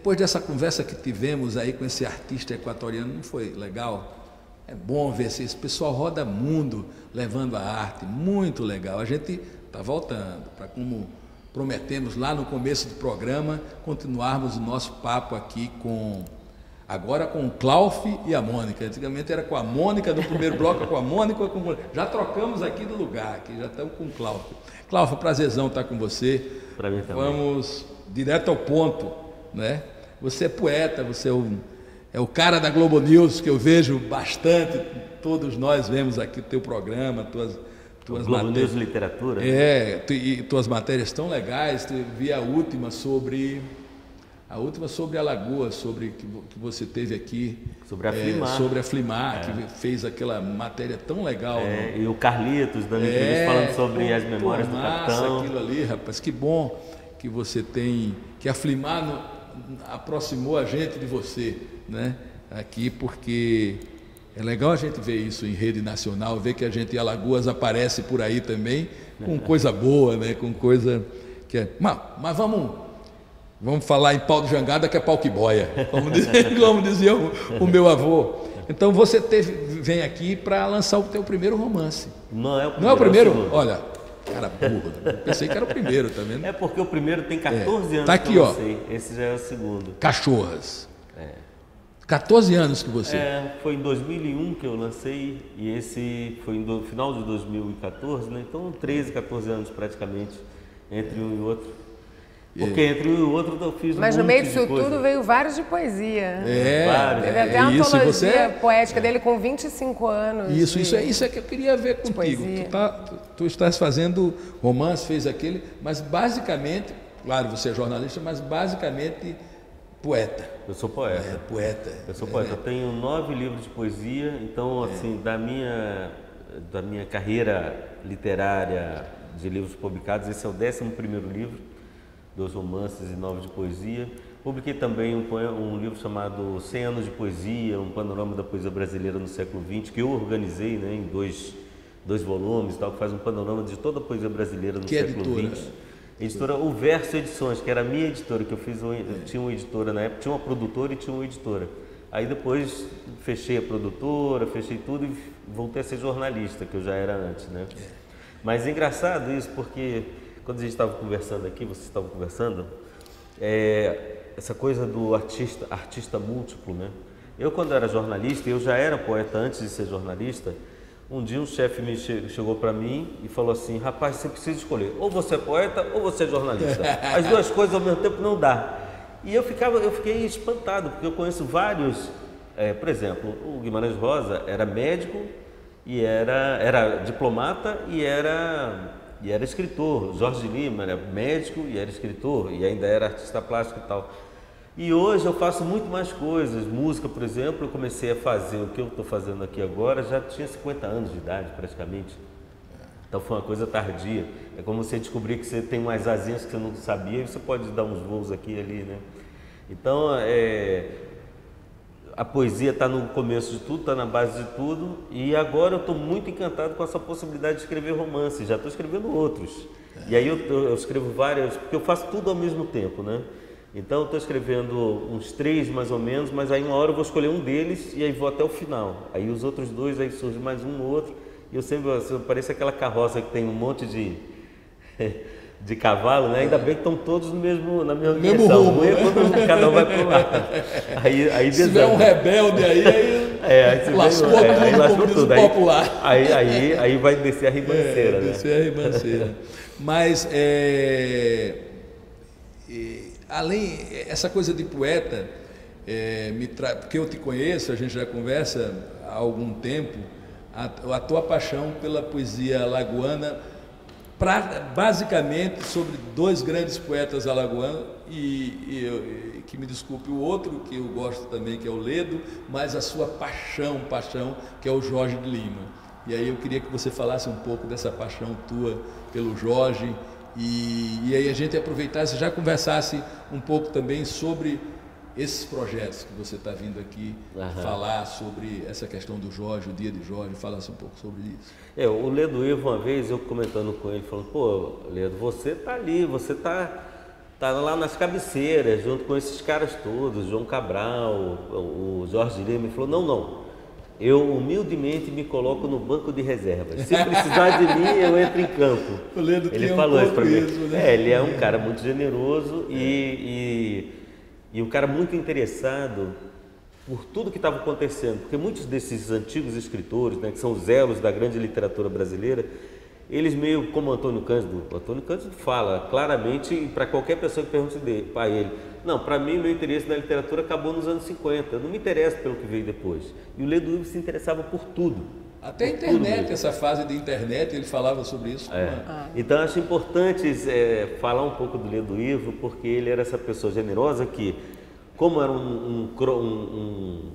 depois dessa conversa que tivemos aí com esse artista equatoriano, não foi legal? É bom ver se esse pessoal roda mundo levando a arte, muito legal. A gente está voltando para, como prometemos lá no começo do programa, continuarmos o nosso papo aqui agora com o Cláudio e a Mônica. Antigamente era com a Mônica, no primeiro bloco com a Mônica, já trocamos aqui do lugar, aqui já estamos com o Cláudio. Cláudio, prazerzão estar com você. Para mim também. Vamos direto ao ponto, né? Você é poeta, você é o cara da Globo News, que eu vejo bastante, todos nós vemos aqui o teu programa, tuas Globo News Literatura. E tuas matérias tão legais. Vi a última sobre Alagoas, sobre que você teve aqui. Sobre a Flimar. Sobre a Flimar, que fez aquela matéria tão legal. E o Carlitos dando entrevista falando sobre as memórias do capitão. Aquilo ali, rapaz, que bom que você tem, que a Flimar aproximou a gente de você, né? Aqui, porque é legal a gente ver isso em rede nacional, ver que a gente em Alagoas aparece por aí também, com coisa boa, né? Com coisa que é... Mas vamos falar em pau de jangada, que é pau que boia, como dizia o meu avô. Então você vem aqui para lançar o teu primeiro romance. Não é o primeiro? Não é o primeiro? Olha, cara burro, pensei que era o primeiro, tá vendo? É porque o primeiro tem 14 anos tá aqui, que eu lancei. Esse já é o segundo. Cachorras. 14 anos que você... foi em 2001 que eu lancei, e esse foi no final de 2014, né? Então 13, 14 anos praticamente, entre um e outro. Porque entre um e outro eu fiz Mas no meio disso tudo veio vários de poesia. Teve até a antologia poética dele com 25 anos. Isso é que eu queria ver contigo. Tu estás fazendo romance, fez aquele, mas basicamente, claro, você é jornalista, mas basicamente poeta. Eu sou poeta. Poeta. Eu sou poeta. Eu tenho 9 livros de poesia, então assim, da minha carreira literária de livros publicados, esse é o 11º livro, 2 romances e 9 de poesia. Publiquei também um livro chamado 100 anos de poesia, um panorama da poesia brasileira no século XX, que eu organizei, né, em dois volumes, tal, que faz um panorama de toda a poesia brasileira no século XX. Editora O Verso Edições, que era a minha editora, que eu tinha uma editora na época, tinha uma produtora e tinha uma editora. Aí depois fechei a produtora, fechei tudo e voltei a ser jornalista, que eu já era antes, né? Mas é engraçado isso, porque quando a gente estava conversando aqui, vocês estavam conversando, essa coisa do artista múltiplo, né? Eu, quando era jornalista, eu já era poeta antes de ser jornalista. Um dia um chefe chegou para mim e falou assim: rapaz, você precisa escolher, ou você é poeta ou você é jornalista. As duas coisas ao mesmo tempo não dá. E eu fiquei espantado, porque eu conheço vários, por exemplo, o Guimarães Rosa era médico e era diplomata e era escritor. Jorge Lima era médico e era escritor e ainda era artista plástico e tal. E hoje eu faço muito mais coisas. Música, por exemplo, eu comecei a fazer o que eu estou fazendo aqui agora, já tinha 50 anos de idade praticamente. Então foi uma coisa tardia. É como você descobrir que você tem umas asinhas que você não sabia e você pode dar uns voos aqui e ali, né? Então a poesia está no começo de tudo, está na base de tudo, e agora eu estou muito encantado com essa possibilidade de escrever romances. Já estou escrevendo outros. E aí eu escrevo várias, porque eu faço tudo ao mesmo tempo, né? Então eu estou escrevendo uns 3 mais ou menos, mas aí uma hora eu vou escolher um deles e aí vou até o final. Aí os outros 2, aí surge mais um ou outro, e eu sempre parece aquela carroça que tem um monte de cavalo, né? Ainda bem que estão todos na mesma direção. Rumo, né? Quando cada um vai para um lado. Aí se tiver um rebelde aí lascou tudo, como popular. Aí vai descer a ribanceira, né? Descer a ribanceira. Mas além essa coisa de poeta, porque eu te conheço, a gente já conversa há algum tempo, a tua paixão pela poesia alagoana, basicamente sobre 2 grandes poetas alagoanos, e que me desculpe o outro, que eu gosto também, que é o Ledo, mas a sua paixão, que é o Jorge de Lima. E aí eu queria que você falasse um pouco dessa paixão tua pelo Jorge, e aí a gente aproveitasse, já conversasse um pouco também sobre esses projetos que você está vindo aqui falar sobre essa questão do Jorge, o dia de Jorge, falasse um pouco sobre isso. O Ledo Ivo, uma vez, eu comentando com ele, falando: pô, Ledo, você está ali, você está Estava lá nas cabeceiras, junto com esses caras todos, João Cabral, o Jorge Lima, e falou, não, eu humildemente me coloco no banco de reservas. Se precisar de mim, eu entro em campo. Ele falou isso para mim. Né? Ele é um cara muito generoso e um cara muito interessado por tudo que estava acontecendo. Porque muitos desses antigos escritores, né, que são os elos da grande literatura brasileira, eles meio como Antônio Cândido fala claramente para qualquer pessoa que pergunte para ele, não, para mim meu interesse na literatura acabou nos anos 50, eu não me interesso pelo que veio depois. E o Ledo Ivo se interessava por tudo. Até a internet, essa fase de internet, ele falava sobre isso. Então acho importante falar um pouco do Ledo Ivo, porque ele era essa pessoa generosa que, como era um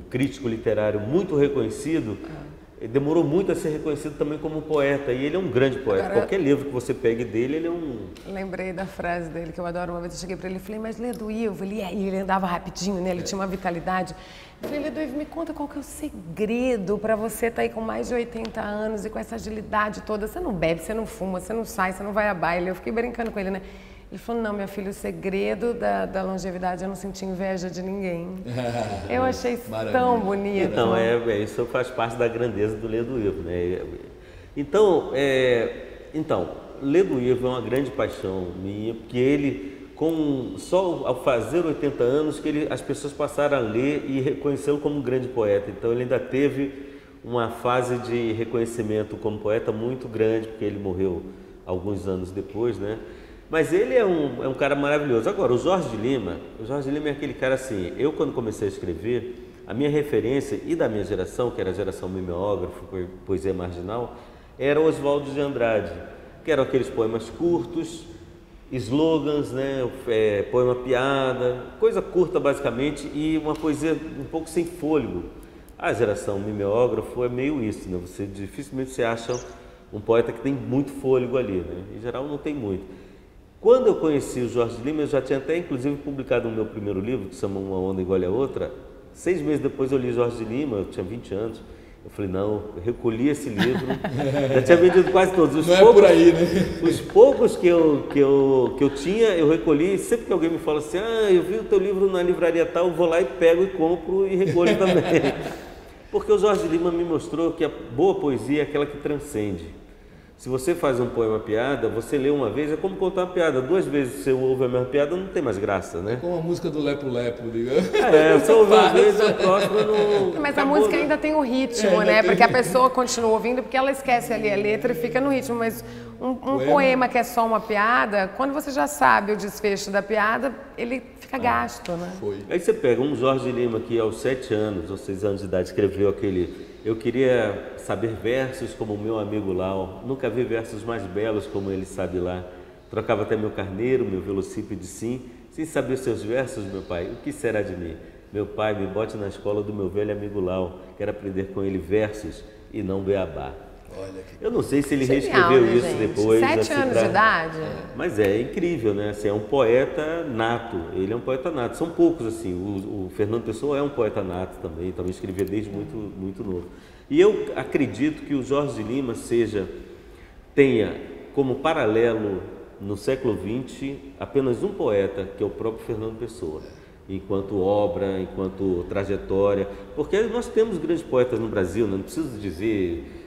crítico literário muito reconhecido, ele demorou muito a ser reconhecido também como um poeta, e ele é um grande poeta. Agora, qualquer livro que você pegue dele, ele é um... Lembrei da frase dele, que eu adoro. Uma vez eu cheguei para ele e falei, mas Ledo Ivo, ele andava rapidinho, né? Ele tinha uma vitalidade. Eu falei, Ledo Ivo, me conta qual que é o segredo para você estar aí com mais de 80 anos e com essa agilidade toda. Você não bebe, você não fuma, você não sai, você não vai a baile. Eu fiquei brincando com ele, né? Ele falou, não, minha filha, o segredo da longevidade é não sentir inveja de ninguém. Eu achei tão bonito. Então, isso faz parte da grandeza do Ledo Ivo, né? Então, Ledo Ivo é uma grande paixão minha, porque ele, só ao fazer 80 anos, que as pessoas passaram a ler e reconhecê-lo como um grande poeta. Então, ele ainda teve uma fase de reconhecimento como poeta muito grande, porque ele morreu alguns anos depois, né? Mas ele é um cara maravilhoso. Agora, o Jorge Lima é aquele cara assim, eu quando comecei a escrever, a minha referência e da minha geração, que era a geração mimeógrafo, poesia marginal, era Oswald de Andrade, que eram aqueles poemas curtos, slogans, né, poema piada, coisa curta basicamente, e uma poesia um pouco sem fôlego. A geração mimeógrafo é meio isso, né? Dificilmente você acha um poeta que tem muito fôlego ali, né? Em geral não tem muito. Quando eu conheci o Jorge Lima, eu já tinha até inclusive publicado o meu primeiro livro, que se chama Uma Onda Igual a Outra. 6 meses depois eu li Jorge Lima, eu tinha 20 anos. Eu falei, não, eu recolhi esse livro, já tinha vendido quase todos. Não é por aí, né? Os poucos que eu tinha, eu recolhi. Sempre que alguém me fala assim, eu vi o teu livro na livraria tal, eu vou lá e pego e compro e recolho também. Porque o Jorge Lima me mostrou que a boa poesia é aquela que transcende. Se você faz um poema piada, você lê uma vez, é como contar uma piada. 2 vezes você ouve a mesma piada, não tem mais graça, né? É como a música do Lepo Lepo, diga. Você ouve uma vez, a próxima não... Mas a música ainda tem o ritmo, né? Porque a pessoa continua ouvindo, porque ela esquece ali a letra e fica no ritmo. Mas um poema que é só uma piada, quando você já sabe o desfecho da piada, ele fica gasto, né? Aí você pega um Jorge Lima que aos 7 anos ou 6 anos de idade escreveu aquele... Eu queria saber versos como o meu amigo Lau, nunca vi versos mais belos como ele sabe lá. Trocava até meu carneiro, meu velocípede sim, sem saber seus versos, meu pai, o que será de mim? Meu pai, me bote na escola do meu velho amigo Lau, quero aprender com ele versos e não beabá. Eu não sei se ele reescreveu, né, isso gente? Depois. 7 anos de idade. Mas é incrível, né? Assim, é um poeta nato, ele é um poeta nato. São poucos, assim. O Fernando Pessoa é um poeta nato também escrevia desde muito novo. E eu acredito que o Jorge Lima tenha como paralelo no século XX apenas um poeta, que é o próprio Fernando Pessoa. Enquanto obra, enquanto trajetória. Porque nós temos grandes poetas no Brasil, né? Não preciso dizer...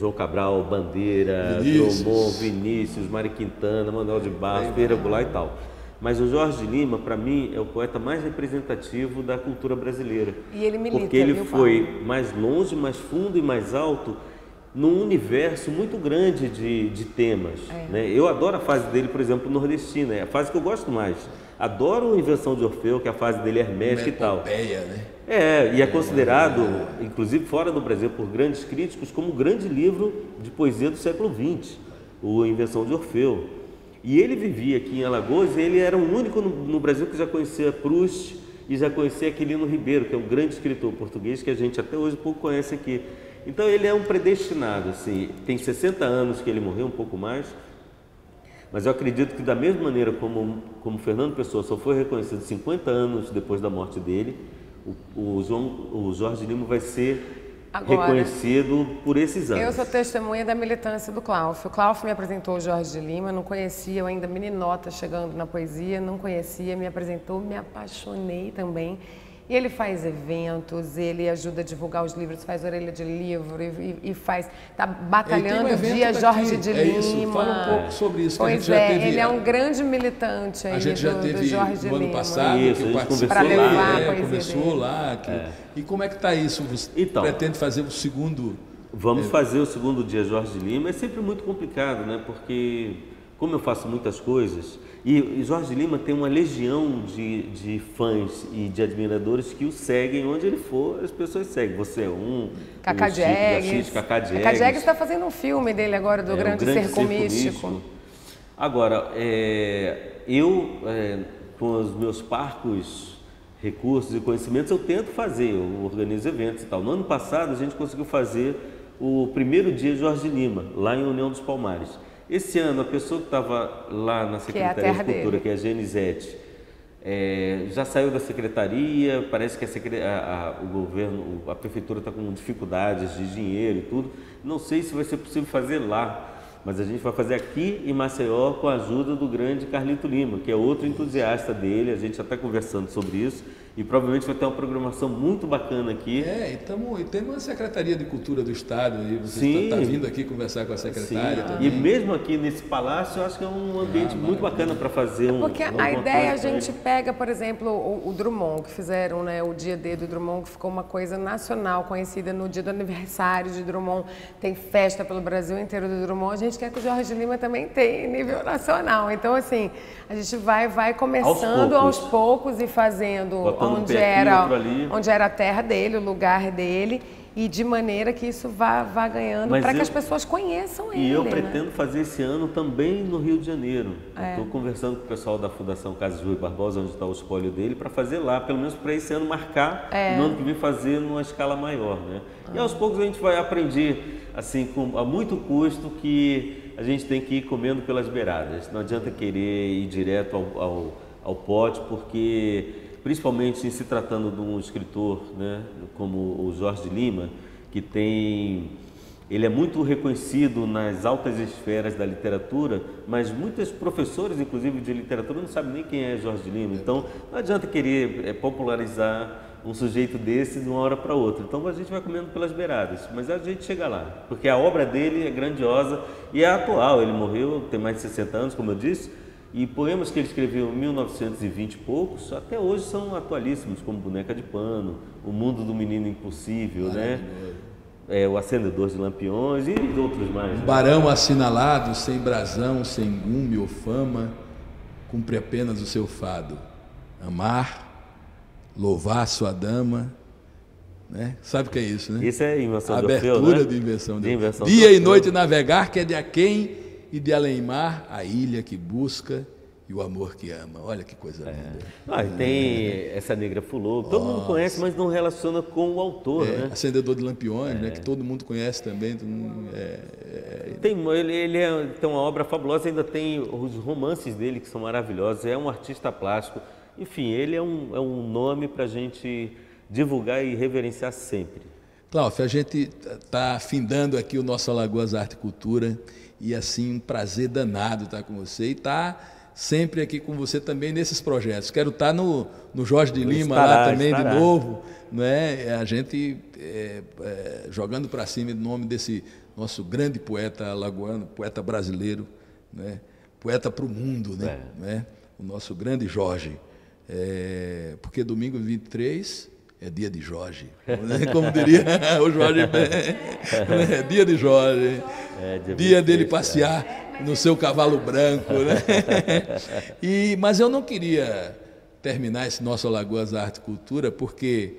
João Cabral, Bandeira, Drummond, Vinícius, Mário Quintana, Manuel de Barros, Feira Goulart e tal. Mas o Jorge Lima, para mim, é o poeta mais representativo da cultura brasileira. E ele milita, porque ele foi mais longe, mais fundo e mais alto num universo muito grande de temas. Né? Eu adoro a fase dele, por exemplo, nordestina, é a fase que eu gosto mais. Adoro a Invenção de Orfeu, que a fase dele é hermética e tal. Né? E é considerado, inclusive fora do Brasil, por grandes críticos, como o grande livro de poesia do século XX, o Invenção de Orfeu. E ele vivia aqui em Alagoas, e ele era o único no Brasil que já conhecia Proust e já conhecia Aquilino Ribeiro, que é um grande escritor português que a gente até hoje pouco conhece aqui. Então ele é um predestinado, assim, tem 60 anos que ele morreu, um pouco mais, mas eu acredito que da mesma maneira como Fernando Pessoa só foi reconhecido 50 anos depois da morte dele, o Jorge Lima vai ser Agora, reconhecido por esses anos. Eu sou testemunha da militância do Cláudio. O Cláudio me apresentou o Jorge de Lima, não conhecia, eu ainda meninota chegando na poesia, não conhecia, me apresentou, me apaixonei também. E ele faz eventos, ele ajuda a divulgar os livros, faz orelha de livro e faz, está batalhando o dia Jorge de Lima. Isso. Fala um pouco sobre isso. Pois que a gente já teve, ele é um grande militante aí a gente já teve do Jorge de no ano Lima. passado, Isso, que participou para levar a começou lá. E como é que está isso? Você pretende fazer o segundo? Vamos fazer o segundo dia Jorge de Lima. É sempre muito complicado, né? Porque como eu faço muitas coisas, e Jorge Lima tem uma legião de fãs e de admiradores que o seguem onde ele for, as pessoas seguem. Você é um, Cacá Diegues. Cacá Diegues está fazendo um filme dele agora, do Grande Circo Místico. Agora, com os meus parcos recursos e conhecimentos, eu tento fazer, eu organizo eventos e tal. No ano passado, a gente conseguiu fazer o primeiro dia Jorge Lima, lá em União dos Palmares. Esse ano, a pessoa que estava lá na Secretaria de Cultura, que é a Genizete, já saiu da secretaria, parece que o governo, a prefeitura está com dificuldades de dinheiro e tudo. Não sei se vai ser possível fazer lá, mas a gente vai fazer aqui em Maceió com a ajuda do grande Carlito Lima, que é outro entusiasta dele, a gente já está conversando sobre isso. E provavelmente vai ter uma programação muito bacana aqui. E tem uma Secretaria de Cultura do Estado, e você está vindo aqui conversar com a secretária também. E mesmo aqui nesse palácio, eu acho que é um ambiente muito bacana para fazer Porque a ideia, a gente pega, por exemplo, o Drummond, que fizeram, né, o Dia D do Drummond, que ficou uma coisa nacional, conhecida no dia do aniversário de Drummond, tem festa pelo Brasil inteiro do Drummond, a gente quer que o Jorge Lima também tenha em nível nacional. Então, assim, a gente vai começando aos poucos e fazendo onde era a terra dele, o lugar dele, e de maneira que isso vá ganhando para que as pessoas conheçam ele. E eu pretendo fazer esse ano também no Rio de Janeiro. Estou conversando com o pessoal da Fundação Casas Rui Barbosa, onde está o espólio dele, para fazer lá, pelo menos para esse ano marcar, no ano que vem fazer numa escala maior, né? E aos poucos a gente vai aprender, assim, a muito custo, que a gente tem que ir comendo pelas beiradas. Não adianta querer ir direto ao pote, porque principalmente em se tratando de um escritor, né, como o Jorge de Lima, que ele é muito reconhecido nas altas esferas da literatura, mas muitos professores, inclusive de literatura, não sabem nem quem é Jorge de Lima. Então, não adianta querer popularizar um sujeito desse de uma hora para outra. Então, a gente vai comendo pelas beiradas, mas a gente chega lá, porque a obra dele é grandiosa e é atual. Ele morreu, tem mais de 60 anos, como eu disse, e poemas que ele escreveu em 1920 e poucos, até hoje são atualíssimos, como Boneca de Pano, O Mundo do Menino Impossível, né? O Acendedor de Lampiões e outros mais. Né? Barão assinalado, sem brasão, sem gume ou fama, cumpre apenas o seu fado. Amar, louvar sua dama, né? Sabe o que é isso, né? Isso é invenção de Orfeu, Orfeu, né? De invenção de Orfeu. Dia e noite navegar, que é de aquém e de além-mar, a ilha que busca e o amor que ama. Olha que coisa linda. E tem essa Negra Fulô, todo mundo conhece, mas não relaciona com o autor, né? Acendedor de Lampiões, né? Que todo mundo conhece também. Ele tem uma obra fabulosa, ainda tem os romances dele que são maravilhosos, é um artista plástico. Enfim, ele é um nome para a gente divulgar e reverenciar sempre. Cláudio, a gente está findando aqui o nosso Alagoas Arte e Cultura, e assim, um prazer danado estar com você e estar sempre aqui com você também nesses projetos. Quero estar no Jorge de Lima lá também de novo, né? A gente jogando para cima em nome desse nosso grande poeta alagoano, poeta brasileiro, né? Poeta para o mundo, né? O nosso grande Jorge. Porque domingo 23 é dia de Jorge, como diria o Jorge, dia de Jorge, dia dele passear no seu cavalo branco, né? Mas eu não queria terminar esse nosso Alagoas Arte e Cultura, porque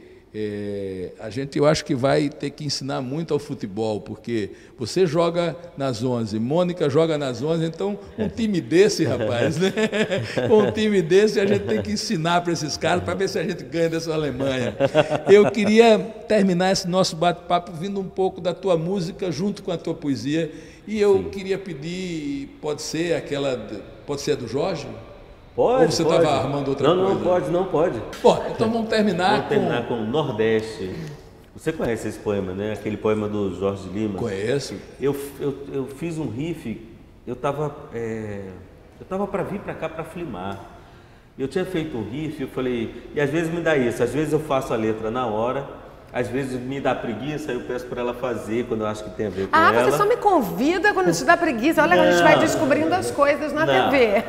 eu acho que vai ter que ensinar muito ao futebol, porque você joga nas 11, Mônica joga nas 11, então um time desse, rapaz, né? Com um time desse a gente tem que ensinar para esses caras, para ver se a gente ganha dessa Alemanha. Eu queria terminar esse nosso bate-papo vindo um pouco da tua música junto com a tua poesia, e eu queria pedir, pode ser a do Jorge? Pode, ou você estava armando outra coisa? Não pode. Bom, então vamos terminar com Nordeste. Você conhece esse poema, né? Aquele poema do Jorge Lima? Conheço. Eu fiz um riff, eu tava para vir para cá para flimar. Eu tinha feito um riff, eu falei, e às vezes me dá isso, às vezes eu faço a letra na hora, às vezes me dá preguiça, eu peço para ela fazer quando eu acho que tem a ver com ela. Você só me convida quando te dá preguiça. Olha, quando a gente vai descobrindo as coisas na TV.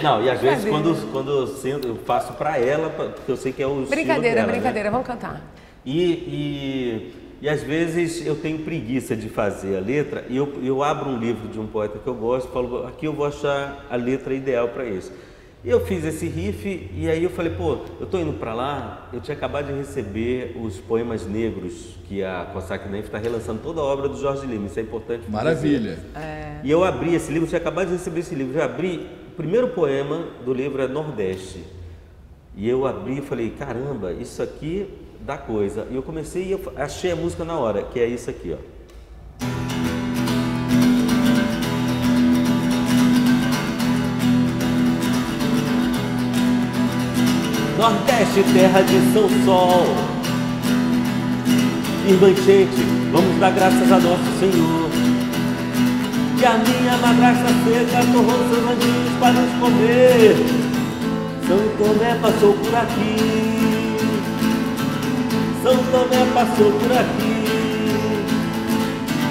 Não, e às vezes quando eu faço para ela, porque eu sei que é o brincadeira, estilo dela, brincadeira, né? vamos cantar. E às vezes eu tenho preguiça de fazer a letra e eu abro um livro de um poeta que eu gosto e falo, aqui eu vou achar a letra ideal para isso. E eu fiz esse riff e aí eu falei, pô, eu tô indo para lá, eu tinha acabado de receber os poemas negros que a Cossack Nef está relançando toda a obra do Jorge Lima, isso é importante. Maravilha. E eu abri esse livro, eu tinha acabado de receber esse livro, já abri, o primeiro poema do livro é Nordeste. E eu abri e falei, caramba, isso aqui dá coisa. E eu comecei e eu achei a música na hora, que é isso aqui, ó. Nordeste, terra de São Sol, irmã gente, vamos dar graças a nosso Senhor, que a minha madrasta seca torrou seus anjinhos para nos comer. São Tomé passou por aqui, São Tomé passou por aqui,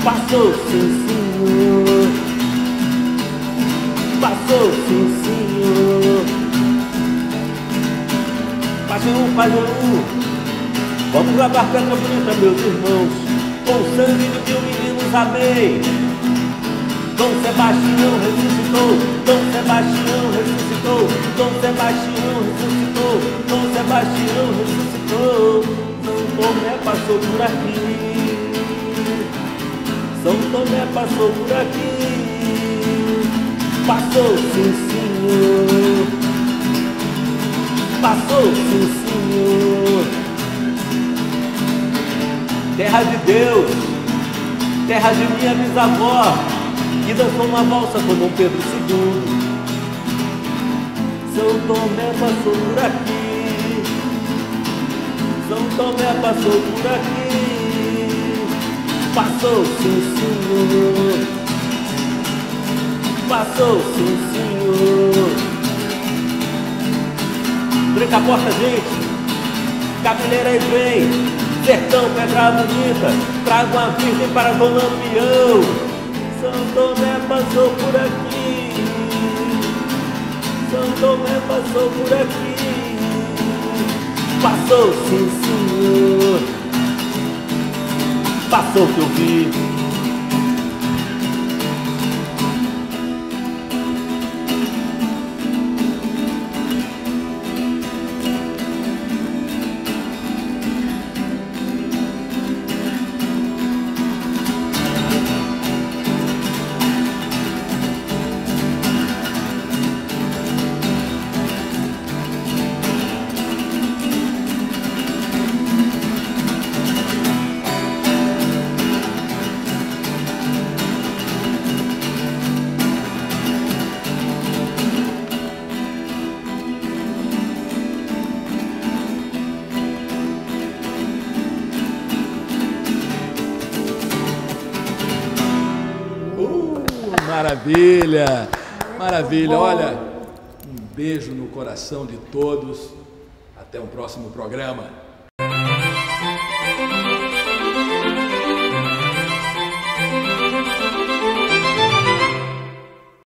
passou sim senhor, passou sim senhor. Pajeú, vamos lavar pedra bonita, meus irmãos, com o sangue de 1000 meninos amei. Dom Sebastião ressuscitou, Dom Sebastião ressuscitou, Dom Sebastião ressuscitou, Dom Sebastião ressuscitou. São Tomé passou por aqui, São Tomé passou por aqui, passou sim senhor, passou sim senhor. Terra de Deus, terra de minha bisavó, que dançou uma valsa com Dom Pedro II. São Tomé passou por aqui, São Tomé passou por aqui, passou sim senhor, passou sim senhor. Tranca a porta, gente, cabeleira e vem, sertão, pedra bonita, trago a virgem para Dom Lampião. São Tomé passou por aqui, São Tomé passou por aqui, passou sim senhor, passou o que eu vi. Maravilha, maravilha. Olha, um beijo no coração de todos. Até o próximo programa.